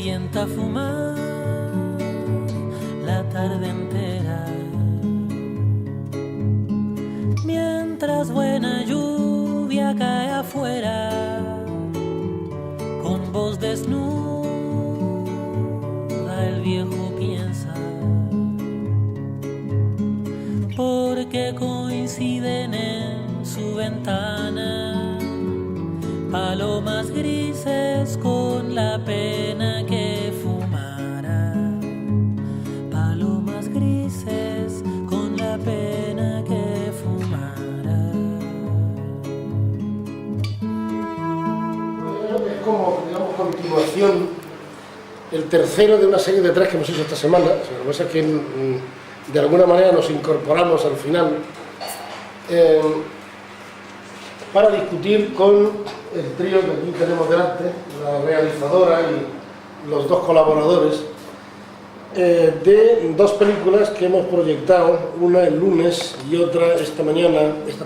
sienta a fumar la tarde entera, mientras buena lluvia cae afuera, con voz desnuda el viejo piensa, porque coinciden en su ventana palomas grises con la pena que fumara, palomas grises con la pena que fumara. Es como, digamos, continuación, el tercero de una serie de tres que hemos hecho esta semana. Lo que pasa es que de alguna manera nos incorporamos al final para discutir con el trío que aquí tenemos delante, la realizadora y los dos colaboradores, de dos películas que hemos proyectado, una el lunes y otra esta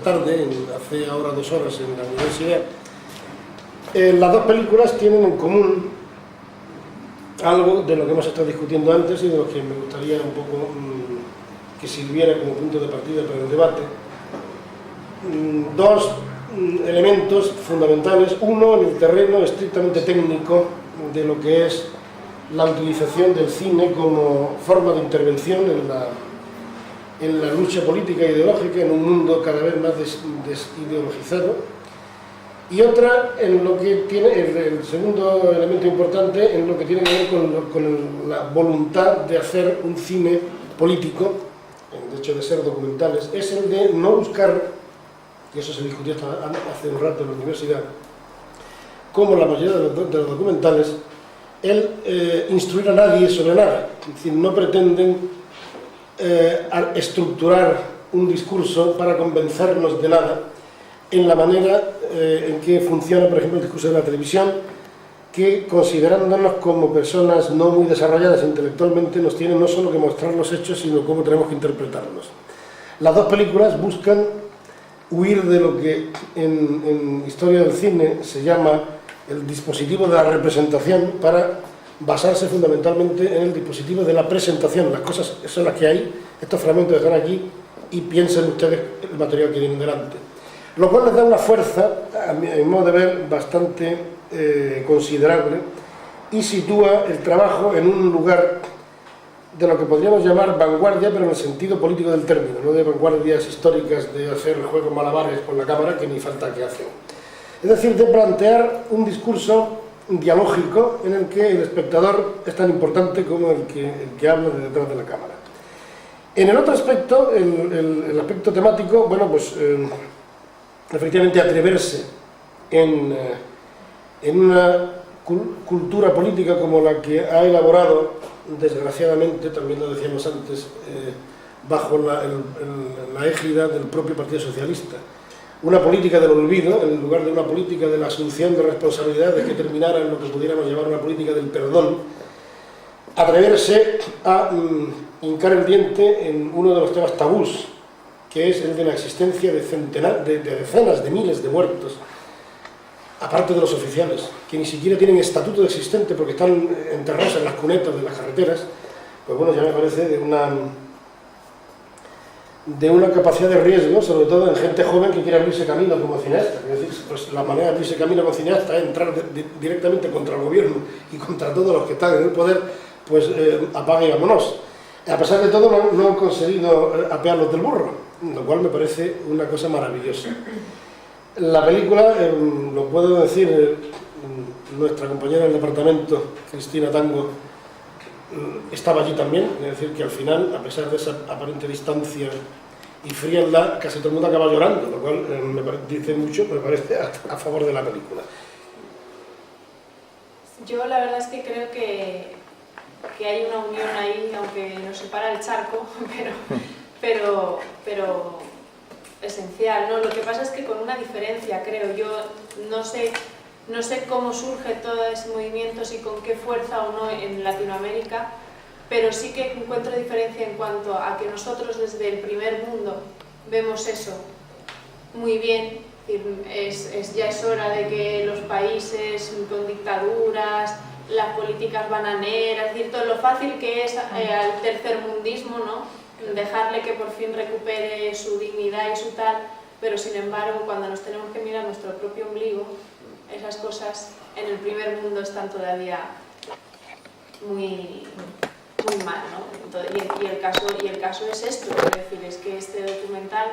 tarde, hace ahora 2 horas en la universidad. Las dos películas tienen en común algo de lo que hemos estado discutiendo antes y de lo que me gustaría un poco que sirviera como punto de partida para el debate. Dos elementos fundamentales, uno en el terreno estrictamente técnico de lo que es la utilización del cine como forma de intervención en la lucha política e ideológica en un mundo cada vez más desideologizado, y otra en lo que tiene, el segundo elemento importante, en lo que tiene que ver con la voluntad de hacer un cine político, de hecho de ser documentales, es el de no buscar, y eso se discutió hace un rato en la universidad, como la mayoría de los documentales, el instruir a nadie sobre nada. Es decir, no pretenden estructurar un discurso para convencernos de nada en la manera en que funciona, por ejemplo, el discurso de la televisión, que, considerándonos como personas no muy desarrolladas intelectualmente, nos tiene no solo que mostrar los hechos, sino cómo tenemos que interpretarlos. Las dos películas buscan huir de lo que en historia del cine se llama el dispositivo de la representación, para basarse fundamentalmente en el dispositivo de la presentación. Las cosas son las que hay, estos fragmentos están aquí, y piensen ustedes el material que tienen delante. Lo cual les da una fuerza, a mi modo de ver, bastante considerable, y sitúa el trabajo en un lugar de lo que podríamos llamar vanguardia, pero en el sentido político del término, no de vanguardias históricas de hacer juegos malabares con la cámara, que ni falta que hacen. Es decir, de plantear un discurso dialógico en el que el espectador es tan importante como el que habla de detrás de la cámara. En el otro aspecto, el aspecto temático, bueno, pues efectivamente atreverse en una cultura política como la que ha elaborado, desgraciadamente, también lo decíamos antes, bajo la égida del propio Partido Socialista, una política del olvido en lugar de una política de la asunción de responsabilidades que terminara en lo que pudiéramos llamar una política del perdón. Atreverse a hincar el diente en uno de los temas tabús, que es el de la existencia de decenas de miles de muertos, aparte de los oficiales, que ni siquiera tienen estatuto de existente porque están enterrados en las cunetas de las carreteras. Pues bueno, ya me parece de una capacidad de riesgo, sobre todo en gente joven que quiere abrirse camino como cineasta. Es decir, pues la manera de abrirse camino como cineasta es entrar directamente contra el gobierno y contra todos los que están en el poder, pues apaga y vámonos. A pesar de todo, no han conseguido apearlos del burro, lo cual me parece una cosa maravillosa. La película, lo puedo decir, nuestra compañera del departamento, Cristina Tango, estaba allí también, es decir, que al final, a pesar de esa aparente distancia y frialdad, casi todo el mundo acaba llorando, lo cual dice mucho, me parece, a favor de la película. Yo la verdad es que creo que hay una unión ahí, aunque nos separa el charco, pero esencial, ¿no? Lo que pasa es que con una diferencia, creo yo, no sé cómo surge todo ese movimiento, si con qué fuerza o no en Latinoamérica, pero sí que encuentro diferencia en cuanto a que nosotros desde el primer mundo vemos eso muy bien. Ya es hora de que los países con dictaduras, las políticas bananeras, es decir, todo lo fácil que es al tercermundismo, ¿no? Dejarle que por fin recupere su dignidad y su tal, pero sin embargo cuando nos tenemos que mirar nuestro propio ombligo, esas cosas en el primer mundo están todavía muy mal, ¿no? Entonces, y el caso es esto, es decir, es que este documental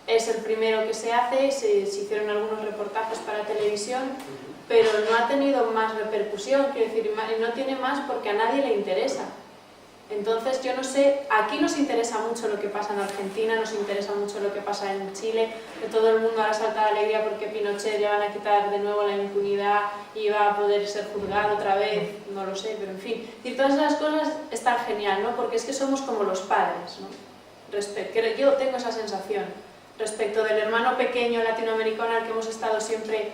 es el primero que se hace, se hicieron algunos reportajes para televisión, pero no ha tenido más repercusión, quiero decir, no tiene más porque a nadie le interesa. Entonces, yo no sé, aquí nos interesa mucho lo que pasa en Argentina, nos interesa mucho lo que pasa en Chile, que todo el mundo ahora salta de alegría porque Pinochet ya van a quitar de nuevo la impunidad y va a poder ser juzgado otra vez, no lo sé, pero en fin. Y todas esas cosas están genial, ¿no? Porque es que somos como los padres, ¿no? Yo tengo esa sensación respecto del hermano pequeño latinoamericano al que hemos estado siempre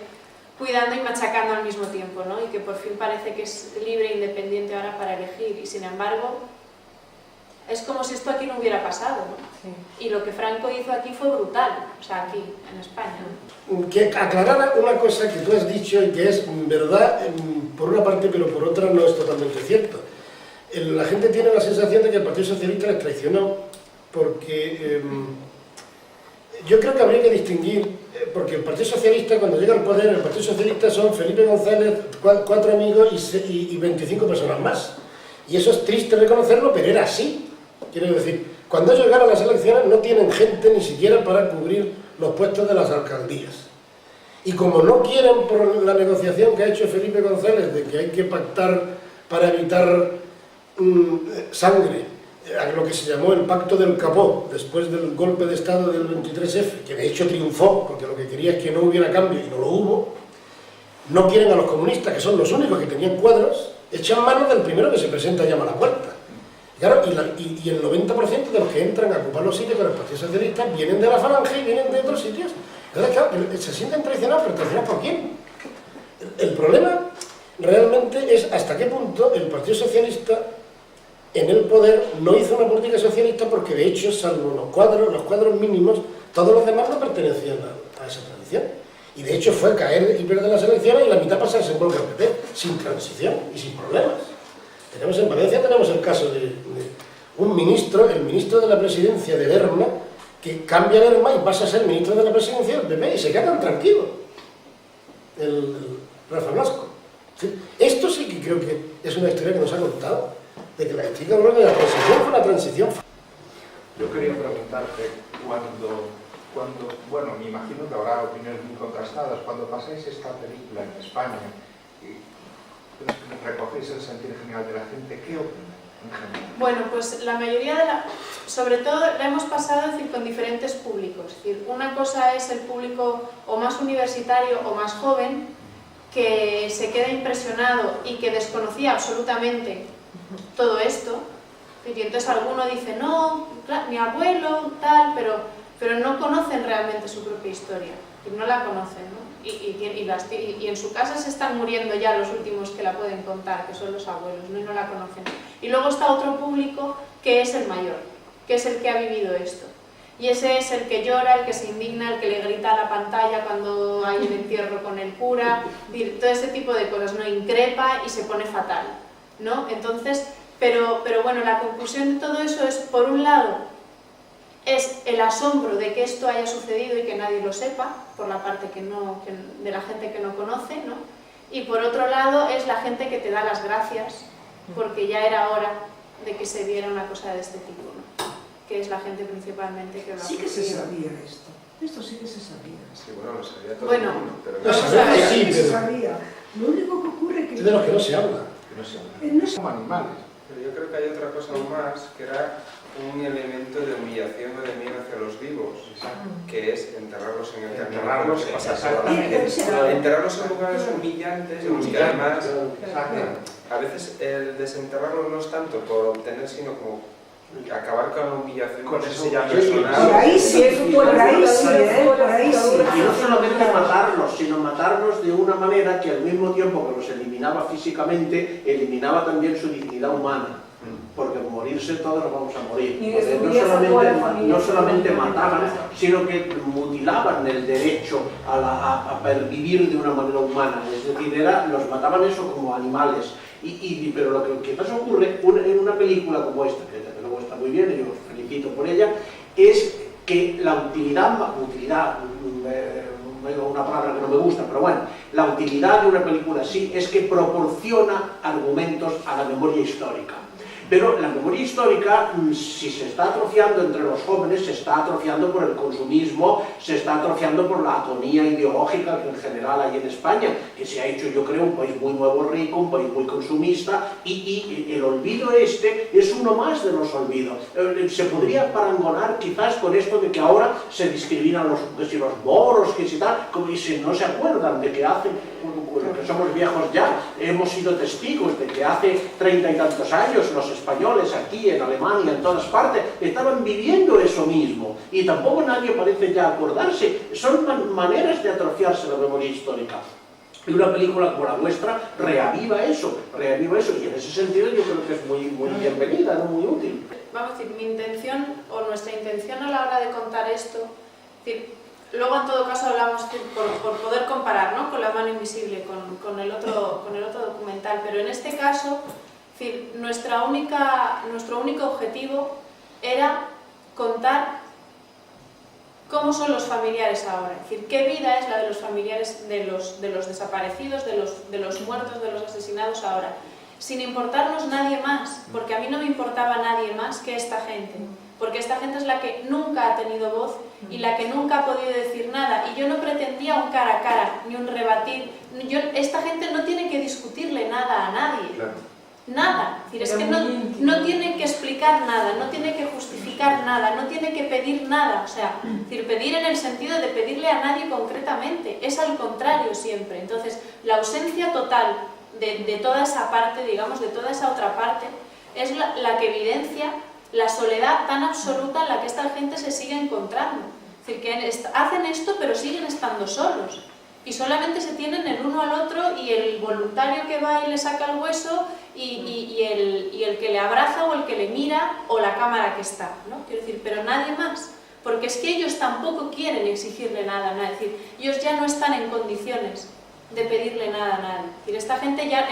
cuidando y machacando al mismo tiempo, ¿no? Y que por fin parece que es libre e independiente ahora para elegir, y sin embargo es como si esto aquí no hubiera pasado, ¿no? Sí. Y lo que Franco hizo aquí fue brutal, o sea, aquí, en España, ¿no? Que aclarara una cosa que tú has dicho y que es verdad por una parte, pero por otra no es totalmente cierto. La gente tiene la sensación de que el Partido Socialista les traicionó, porque yo creo que habría que distinguir, porque el Partido Socialista, cuando llega al poder, el Partido Socialista son Felipe González, 4 amigos y 25 personas más. Y eso es triste reconocerlo, pero era así. Quiero decir, cuando llegaron las elecciones no tienen gente ni siquiera para cubrir los puestos de las alcaldías. Y como no quieren, por la negociación que ha hecho Felipe González de que hay que pactar para evitar sangre, lo que se llamó el Pacto del Capó, después del golpe de Estado del 23F, que de hecho triunfó, porque lo que quería es que no hubiera cambio y no lo hubo, no quieren a los comunistas, que son los únicos que tenían cuadros, echan mano del primero que se presenta y llama a la puerta. Claro, y el 90% de los que entran a ocupar los sitios con el Partido Socialista vienen de la Falange y vienen de otros sitios. Entonces, claro, se sienten traicionados, pero traicionados ¿por quién? El problema realmente es hasta qué punto el Partido Socialista en el poder no hizo una política socialista, porque de hecho, salvo los cuadros mínimos, todos los demás no pertenecían a esa tradición. Y de hecho fue caer y perder las elecciones y la mitad pasarse en bloque al PP, sin transición y sin problemas. En Valencia tenemos el caso de un ministro, el ministro de la presidencia de Lerma, que cambia Lerma y pasa a ser ministro de la presidencia del PP y se queda tan tranquilo, el Rafa Blasco. ¿Sí? Esto sí que creo que es una historia que nos ha contado, de que la chica de la transición fue una transición. Yo quería preguntarte cuando, bueno, me imagino que habrá opiniones muy contrastadas, cuando pasáis esta película en España y recogéis el sentir general de la gente, ¿qué opinan en general? Bueno, pues la mayoría sobre todo la hemos pasado, es decir, con diferentes públicos. Es decir, una cosa es el público o más universitario o más joven, que se queda impresionado y que desconocía absolutamente todo esto, y entonces alguno dice, no, mi abuelo, tal, pero no conocen realmente su propia historia, y no la conocen, ¿no? Y en su casa se están muriendo ya los últimos que la pueden contar, que son los abuelos, ¿no? Y no la conocen. Y luego está otro público que es el mayor, que es el que ha vivido esto. Y ese es el que llora, el que se indigna, el que le grita a la pantalla cuando hay el entierro con el cura, todo ese tipo de cosas, ¿no? Increpa y se pone fatal, ¿no? Entonces, pero bueno, la conclusión de todo eso es, por un lado, es el asombro de que esto haya sucedido y que nadie lo sepa, por la parte de la gente que no conoce, ¿no? Y por otro lado es la gente que te da las gracias, porque ya era hora de que se viera una cosa de este tipo, ¿no? Que es la gente principalmente que lo ha Sí que se sabía esto sí que se sabía. Sí, bueno, lo sabía todo bueno, el mundo, pero Lo sabía, sí, se pero sabía. Lo único que ocurre es de los que no se habla. que no se habla. no se Como animales. Pero yo creo que hay otra cosa aún más, que era un elemento de humillación o de miedo hacia los vivos, que es enterrarlos en el camino. Enterrarlos, que pasa exactamente. enterrarlos en lugares humillantes, en los que además, Exacto. a veces el desenterrarlos no es tanto por obtener, sino como acabar con la humillación, Con no sé eso, si ya sí, personal. Por ahí sí, por ahí sí, por ahí sí. Y no solamente matarlos, sino matarlos de una manera que al mismo tiempo que los eliminaba físicamente, eliminaba también su dignidad humana. Porque como morirse todos nos vamos a morir. Y Porque destruías a toda la familia. no solamente mataban, sino que mutilaban el derecho a vivir de una manera humana. Es decir, los mataban eso como animales. Pero lo que más ocurre en una película como esta, que desde luego está muy bien y os felicito por ella, es que la utilidad, una palabra que no me gusta, pero bueno, la utilidad de una película así es que proporciona argumentos a la memoria histórica. Pero la memoria histórica, si se está atrofiando entre los jóvenes, se está atrofiando por el consumismo, se está atrofiando por la atonía ideológica que en general hay en España, que se ha hecho, yo creo, un país muy nuevo rico, un país muy consumista, y el olvido este es uno más de los olvidos. Se podría parangonar quizás con esto de que ahora se discriminan los moros, que si tal, como si no se acuerdan de que hace, que somos viejos ya, hemos sido testigos de que hace 30 y tantos años los españoles aquí, en Alemania, en todas partes, estaban viviendo eso mismo y tampoco nadie parece ya acordarse. Son maneras de atrofiarse la memoria histórica. Y una película como la vuestra reaviva eso, y en ese sentido yo creo que es muy bienvenida, ¿no? Muy útil. Vamos a decir, mi intención, o nuestra intención a la hora de contar esto, es decir, luego en todo caso hablamos por poder comparar, ¿no?, con La mano invisible, con el otro documental, pero en este caso, es decir, nuestro único objetivo era contar cómo son los familiares ahora, es decir, qué vida es la de los familiares de los desaparecidos, de los muertos, de los asesinados ahora, sin importarnos nadie más, porque a mí no me importaba nadie más que esta gente, porque esta gente es la que nunca ha tenido voz y la que nunca ha podido decir nada, y yo no pretendía un cara a cara, ni un rebatir. Esta gente no tiene que discutirle nada a nadie. Claro. Nada, es decir, es que no tiene que explicar nada, no tiene que justificar nada, no tiene que pedir nada, o sea, es decir, pedir en el sentido de pedirle a nadie concretamente, es al contrario siempre. Entonces, la ausencia total de toda esa parte, digamos, de toda esa otra parte, es la que evidencia la soledad tan absoluta en la que esta gente se sigue encontrando. Es decir, que hacen esto pero siguen estando solos. Y solamente se tienen el uno al otro y el voluntario que va y le saca el hueso y el que le abraza o el que le mira o la cámara que está, ¿no? Quiero decir, pero nadie más. Porque es que ellos tampoco quieren exigirle nada a nadie. Es decir, ellos ya no están en condiciones de pedirle nada a nadie. Es decir, esta gente ya...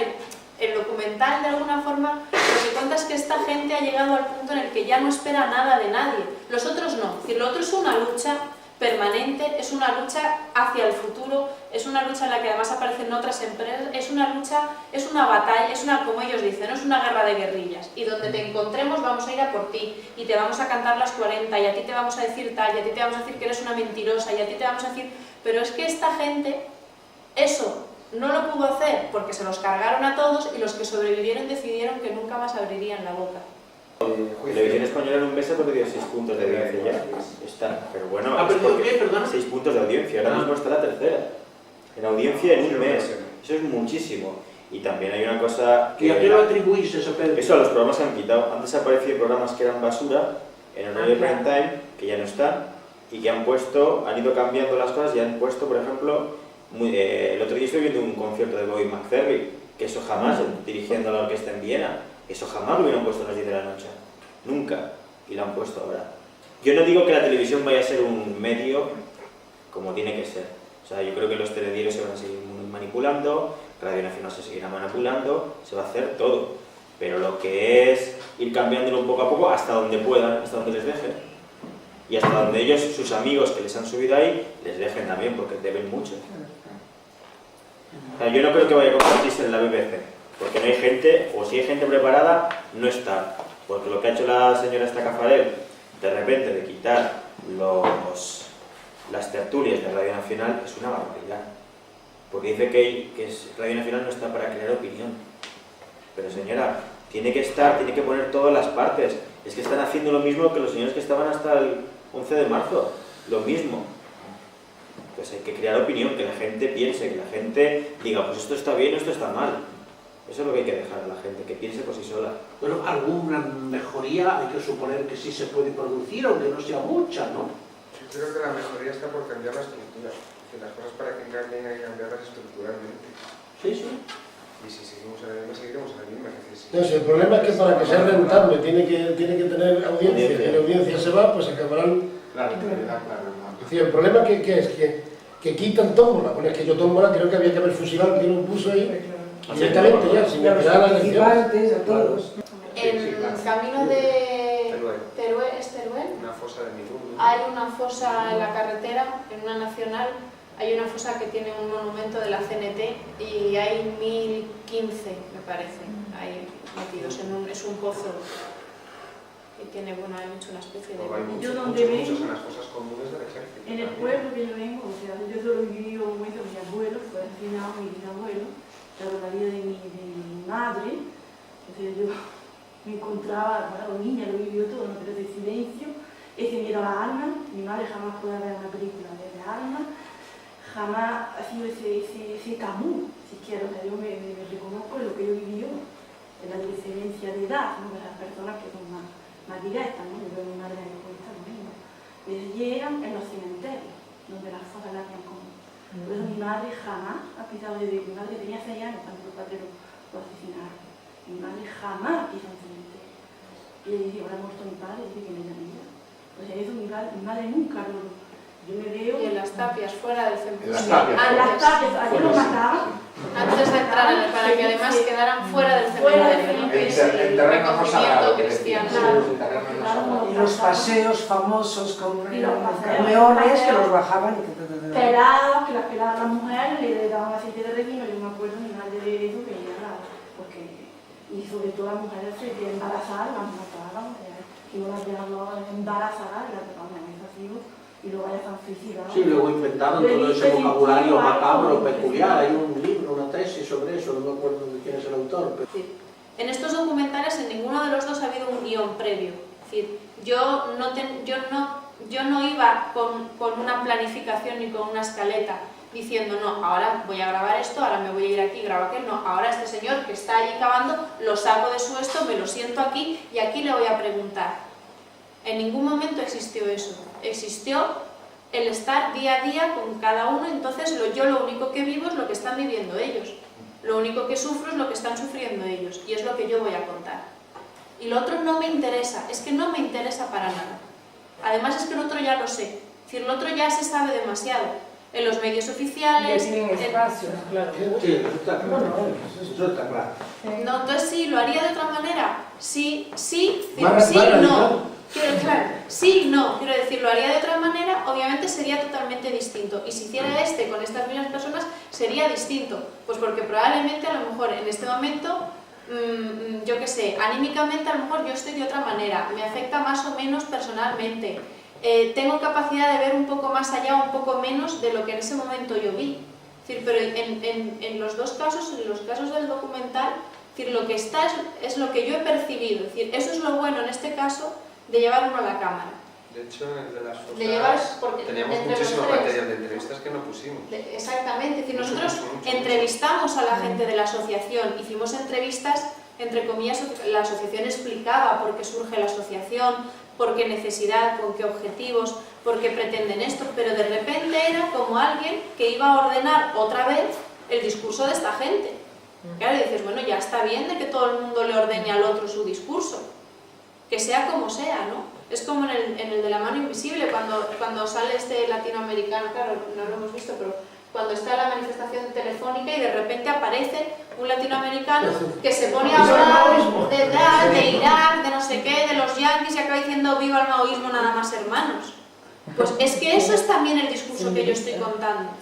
El documental, de alguna forma, lo que cuenta es que esta gente ha llegado al punto en el que ya no espera nada de nadie. Los otros no. Es decir, lo otro es una lucha permanente, es una lucha hacia el futuro, es una lucha en la que además aparecen otras empresas, es una lucha, es una batalla, es una, como ellos dicen, ¿no?, es una guerra de guerrillas. Y donde te encontremos vamos a ir a por ti, y te vamos a cantar las 40, y a ti te vamos a decir tal, y a ti te vamos a decir que eres una mentirosa, y a ti te vamos a decir... Pero es que esta gente, eso... no lo pudo hacer porque se los cargaron a todos y los que sobrevivieron decidieron que nunca más abrirían la boca. Televisión Española en un mes ha perdido 6 puntos de audiencia ya. Está, pero bueno, ¿Ha perdido qué, perdón? 6 puntos de audiencia, ahora mismo está la tercera. En audiencia en un mes, eso es muchísimo. Y también hay una cosa que... ¿Y a qué lo atribuís esa pérdida? Eso a los programas que han quitado. Antes aparecían programas que eran basura, en horario de prime time, que ya no están, y que han ido cambiando las cosas y han puesto, por ejemplo... el otro día estoy viendo un concierto de Bobby McFerrin, que eso jamás, dirigiendo la orquesta en Viena, eso jamás lo hubieran puesto a las 10 de la noche, nunca, y lo han puesto ahora. Yo no digo que la televisión vaya a ser un medio como tiene que ser, o sea, yo creo que los telediarios se van a seguir manipulando, Radio Nacional se seguirá manipulando, se va a hacer todo, pero lo que es ir cambiándolo un poco a poco hasta donde puedan, hasta donde les dejen. Y hasta donde ellos, sus amigos que les han subido ahí, les dejen también, porque deben mucho. O sea, yo no creo que vaya a convertirse en la BBC, porque no hay gente, o si hay gente preparada, no está. Porque lo que ha hecho la señora Estacafarel, de repente, de quitar las tertulias de Radio Nacional, es una barbaridad. Porque dice que Radio Nacional no está para crear opinión. Pero señora, tiene que estar, tiene que poner todas las partes. Es que están haciendo lo mismo que los señores que estaban hasta el 11 de marzo, lo mismo. Pues hay que crear opinión, que la gente piense, que la gente diga, pues esto está bien o esto está mal. Eso es lo que hay que dejar a la gente, que piense por sí sola. Bueno, alguna mejoría hay que suponer que sí se puede producir, aunque no sea mucha, ¿no? Yo creo que la mejoría está por cambiar la estructura, que las cosas para que cambien hay que cambiarlas estructuralmente. Sí, sí. Y si seguimos en la misma, seguiremos en la misma. Es decir, No, si el problema es que para que sea rentable tiene que tener audiencia, y la audiencia se va, pues acabarán... Claro, claro. Es decir, el problema que es que quitan tómbola. Bueno, es que yo tómbola creo que había que haber fusilado quien lo puso ahí directamente ya, sin esperar a la elección. Participantes, a todos. En camino de Teruel. ¿es Teruel? Una fosa de Mirún. Hay una fosa en la carretera, en una nacional, hay una fosa que tiene un monumento de la CNT y hay 1015, me parece, ahí metidos es un pozo y tiene, bueno, hay hecho una especie de... Luego hay Yo muchos, donde muchos, vengo, muchos en las fosas comunes del ejército. En el también. pueblo que yo vengo, o sea, yo solo he vivido un momento con mi abuelo, fue asesinado mi bisabuelo, pero la vida de mi madre, o sea, yo me encontraba, bueno, niña, lo vivió todo, ¿no? Pero de silencio, ese miedo a las armas, mi madre jamás puede ver una película de armas, jamás ha sido ese tabú, si quiero, o sea, yo me reconozco en lo que yo viví yo, en la diferencia de edad, ¿no? De las personas que son más directas, ¿no? Yo veo a mi madre me cuenta lo mismo. Llegan en los cementerios, donde las fosas las hacían común. Por eso mi madre jamás ha pisado, desde mi madre tenía 6 años cuando los padres lo asesinaron. Mi madre jamás pisó un cementerio. Y le dije, ahora ha muerto mi padre, dice que no es vida. O sea, eso mi madre nunca lo... Yo me veo... Y en las tapias, fuera del En cementerio. las tapias. A las tapias, allí los mataban. Antes de entrar en el, para que además quedaran fuera del Fuera del cementerio, ¿no? En Que es terreno no reconocimiento sagrado, que decían. cristiano. En terreno no sagrado. Y los paseos famosos con Y los paseos, camiones que los bajaban y Pelados, que las pelaban las mujeres, le daban aceite de resino, yo me acuerdo mi madre de eso, que ella, porque, y sobre todo las mujeres se quieren embarazar, las mataban, y no las dejaban embarazar, y las dejaban en ese asilo, y luego ya están suicidadas. Sí, luego inventaron todo ese vocabulario macabro, peculiar. Hay un libro, una tesis sobre eso, no me acuerdo de quién es el autor. Pero... En estos documentales en ninguno de los dos ha habido un guión previo. Es decir, yo no iba con una planificación ni con una escaleta diciendo, no, ahora voy a grabar esto, ahora me voy a ir aquí, grabo aquel, no, ahora este señor que está allí cavando, lo saco de su esto, me lo siento aquí y aquí le voy a preguntar. En ningún momento existió eso. Existió el estar día a día con cada uno, entonces yo lo único que vivo es lo que están viviendo ellos. Lo único que sufro es lo que están sufriendo ellos y es lo que yo voy a contar. Y lo otro no me interesa, es que no me interesa para nada. Además es que lo otro ya lo sé, es decir, lo otro ya se sabe demasiado. En los medios oficiales... Ya tienen espacios, claro. Sí, eso está claro. Eso está claro. No, entonces sí, ¿lo haría de otra manera? Sí, no. Quiero decir, lo haría de otra manera, obviamente sería totalmente distinto. Y si hiciera este con estas mismas personas, sería distinto. Pues porque probablemente a lo mejor en este momento, yo qué sé, anímicamente a lo mejor yo estoy de otra manera, me afecta más o menos personalmente. Tengo capacidad de ver un poco más allá, un poco menos de lo que en ese momento yo vi. Es decir, pero en los dos casos, en los casos del documental, es decir, lo que está es lo que yo he percibido. Es decir, eso es lo bueno en este caso de llevar uno a la cámara. De hecho, en el de las De llevar, fosas porque teníamos entre muchísimo los tres. material de entrevistas que no pusimos. Exactamente, es decir, nosotros Mucho. entrevistamos a la gente de la asociación, hicimos entrevistas, entre comillas, la asociación explicaba por qué surge la asociación, por qué necesidad, con qué objetivos, por qué pretenden esto, pero de repente era como alguien que iba a ordenar otra vez el discurso de esta gente. Claro, y dices, bueno, ya está bien de que todo el mundo le ordene al otro su discurso, que sea como sea, ¿no? Es como en el de la mano invisible, cuando sale este latinoamericano, claro, no lo hemos visto, pero cuando está la manifestación telefónica y de repente aparece un latinoamericano que se pone a hablar de Irak, de no sé qué, de los yanquis y acaba diciendo viva el maoísmo nada más hermanos. Pues es que eso es también el discurso que yo estoy contando.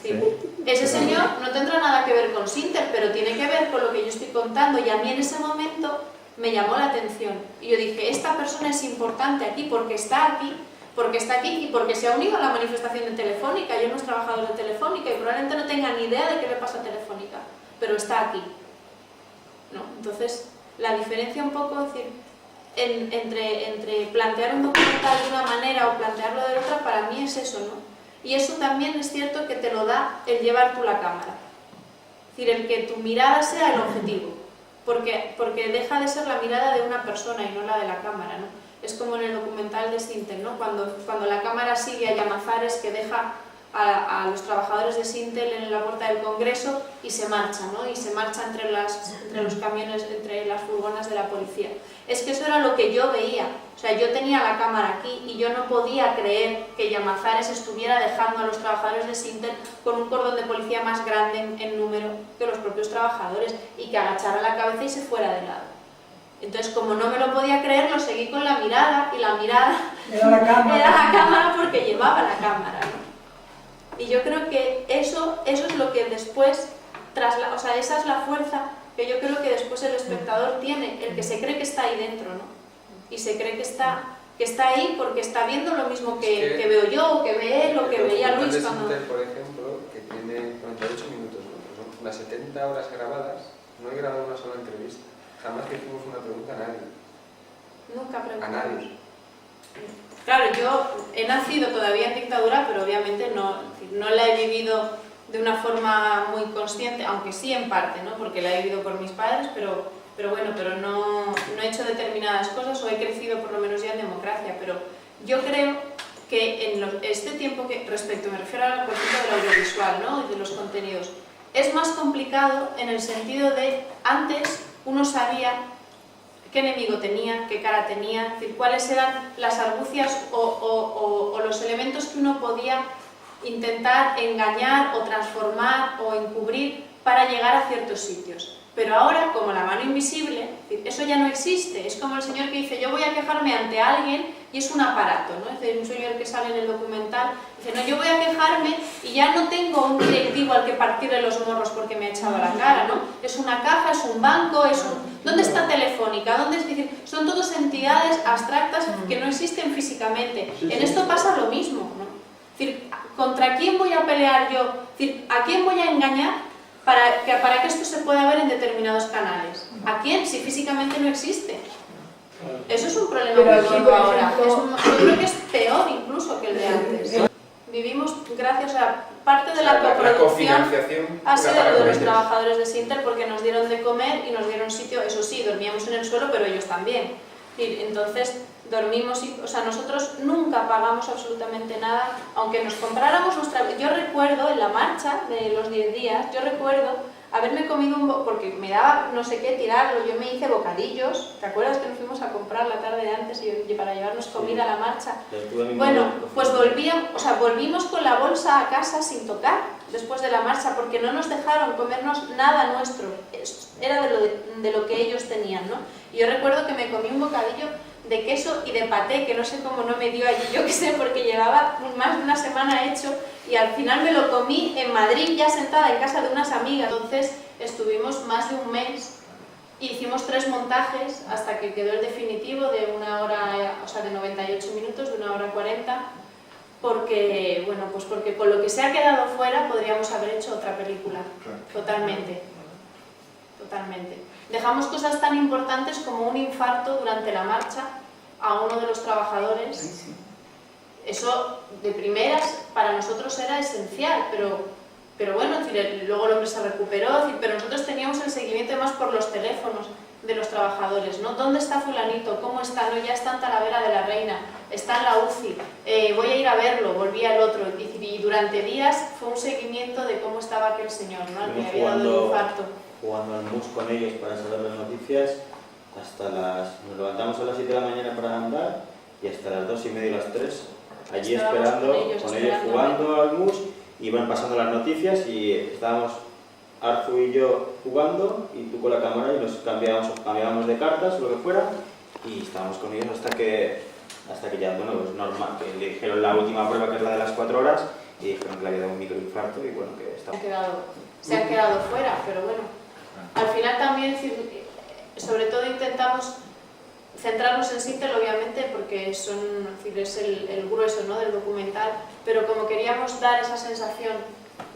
Ese señor no tendrá nada que ver con Sinter, pero tiene que ver con lo que yo estoy contando y a mí en ese momento me llamó la atención. Y yo dije, esta persona es importante aquí porque está aquí y porque se ha unido a la manifestación de Telefónica. Yo no es trabajador de Telefónica y probablemente no tenga ni idea de qué le pasa a Telefónica, pero está aquí, ¿no? Entonces, la diferencia un poco, es decir, entre plantear un documental de una manera o plantearlo de otra, para mí es eso, ¿no? Y eso también es cierto que te lo da el llevar tú la cámara. Es decir, el que tu mirada sea el objetivo, porque deja de ser la mirada de una persona y no la de la cámara, ¿no? Es como en el documental de Sinter, ¿no? Cuando la cámara sigue a Llamazares, que deja a los trabajadores de Sintel en la puerta del Congreso y se marcha, ¿no? Y se marcha entre los camiones, entre las furgonas de la policía. Es que eso era lo que yo veía, o sea, yo tenía la cámara aquí y yo no podía creer que Llamazares estuviera dejando a los trabajadores de Sintel con un cordón de policía más grande en número que los propios trabajadores y que agachara la cabeza y se fuera de lado. Entonces, como no me lo podía creer, lo seguí con la mirada, y la mirada Era la cámara. era la cámara porque llevaba la cámara, ¿no? Y yo creo que eso es lo que después, o sea, esa es la fuerza que yo creo que después el espectador tiene, el que se cree que está ahí dentro, ¿no? Y se cree que está ahí porque está viendo lo mismo que veo yo, o que ve él, o que veía Luis cuando... Por ejemplo, que tiene 48 minutos, ¿no? Pues son las 70 horas grabadas, no he grabado una sola entrevista. Jamás le hicimos una pregunta a nadie. Nunca pregunté. A nadie. Claro, yo he nacido todavía en dictadura, pero obviamente no la he vivido de una forma muy consciente, aunque sí en parte, ¿no? Porque la he vivido por mis padres, pero no he hecho determinadas cosas o he crecido por lo menos ya en democracia. Pero yo creo que en este tiempo que, me refiero al concepto del audiovisual, ¿no? Y de los contenidos, es más complicado en el sentido de antes uno sabía qué enemigo tenía, qué cara tenía, es decir, cuáles eran las argucias o los elementos que uno podía intentar engañar o transformar o encubrir para llegar a ciertos sitios. Pero ahora, como la mano invisible, eso ya no existe. Es como el señor que dice, yo voy a quejarme ante alguien y es un aparato, ¿no? Es decir, un señor que sale en el documental, dice, no, yo voy a quejarme y ya no tengo un directivo al que partirle los morros porque me ha echado a la cara, ¿no? Es una caja, es un banco, es un... ¿Dónde está Telefónica? ¿Dónde es? Decir, son todas entidades abstractas que no existen físicamente. En esto pasa lo mismo, ¿no? Es decir, ¿contra quién voy a pelear yo? Es decir, ¿a quién voy a engañar para que esto se pueda ver en determinados canales? ¿A quién? Si físicamente no existe. Eso es un problema muy gordo ahora. Yo creo que es peor incluso que el de antes. Vivimos gracias a parte de la coproducción ha sido de los trabajadores de Sintel porque nos dieron de comer y nos dieron sitio, eso sí, dormíamos en el suelo, pero ellos también. Entonces dormimos, o sea, nosotros nunca pagamos absolutamente nada, aunque nos compráramos nuestra... Yo recuerdo en la marcha de los 10 días, yo recuerdo haberme comido porque me daba no sé qué tirarlo, yo me hice bocadillos, ¿te acuerdas que nos fuimos a comprar la tarde de antes y para llevarnos comida a la marcha? Bueno, pues volvimos con la bolsa a casa sin tocar después de la marcha porque no nos dejaron comernos nada nuestro, era de lo que ellos tenían, ¿no? Y yo recuerdo que me comí un bocadillo de queso y de paté, que no sé cómo no me dio allí, yo qué sé, porque llevaba más de una semana hecho y al final me lo comí en Madrid ya sentada en casa de unas amigas. Entonces estuvimos más de un mes y hicimos 3 montajes hasta que quedó el definitivo de 1 hora, o sea de 98 minutos, de 1 hora 40, porque, bueno, pues porque con lo que se ha quedado fuera podríamos haber hecho otra película, totalmente. Dejamos cosas tan importantes como un infarto durante la marcha a uno de los trabajadores. Eso de primeras para nosotros era esencial, pero bueno, es decir, luego el hombre se recuperó, pero nosotros teníamos el seguimiento además por los teléfonos de los trabajadores, ¿no? ¿Dónde está fulanito? ¿Cómo está? No, ya está en Talavera de la Reina, está en la UCI, voy a ir a verlo, volví al otro, y durante días fue un seguimiento de cómo estaba aquel señor, ¿no? Al que había dado el infarto. Jugando al mus con ellos para saber las noticias, nos levantamos a las 7 de la mañana para andar y hasta las 2:30 y las 3 allí esperando, con ellos jugando al mus, iban pasando las noticias y estábamos Arzu y yo jugando y tú con la cámara y nos cambiábamos de cartas o lo que fuera y estábamos con ellos hasta que ya, bueno, pues normal, que le dijeron la última prueba que es la de las 4 horas y dijeron que le había dado un microinfarto y bueno, que estaba... Se han quedado fuera, pero bueno, al final también, sobre todo intentamos centrarnos en Sintel, obviamente, porque es el grueso, ¿no?, del documental, pero como queríamos dar esa sensación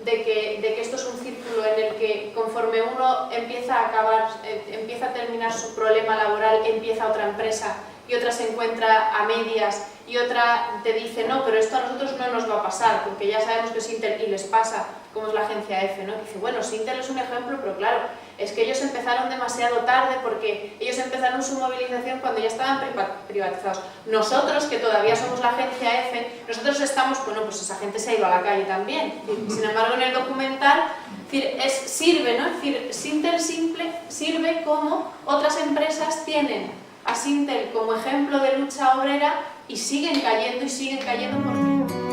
de que esto es un círculo en el que conforme uno empieza a terminar su problema laboral, empieza otra empresa y otra se encuentra a medias y otra te dice no, pero esto a nosotros no nos va a pasar porque ya sabemos que es Intel y les pasa, como es la agencia EFE, ¿no? Dice, bueno, Intel es un ejemplo, pero claro, es que ellos empezaron demasiado tarde porque ellos empezaron su movilización cuando ya estaban privatizados. Nosotros, que todavía somos la agencia EFE, nosotros estamos, bueno, pues esa gente se ha ido a la calle también. Sin embargo, en el documental sirve, ¿no? Es decir, Intel sirve como otras empresas tienen a Intel como ejemplo de lucha obrera y siguen cayendo porque...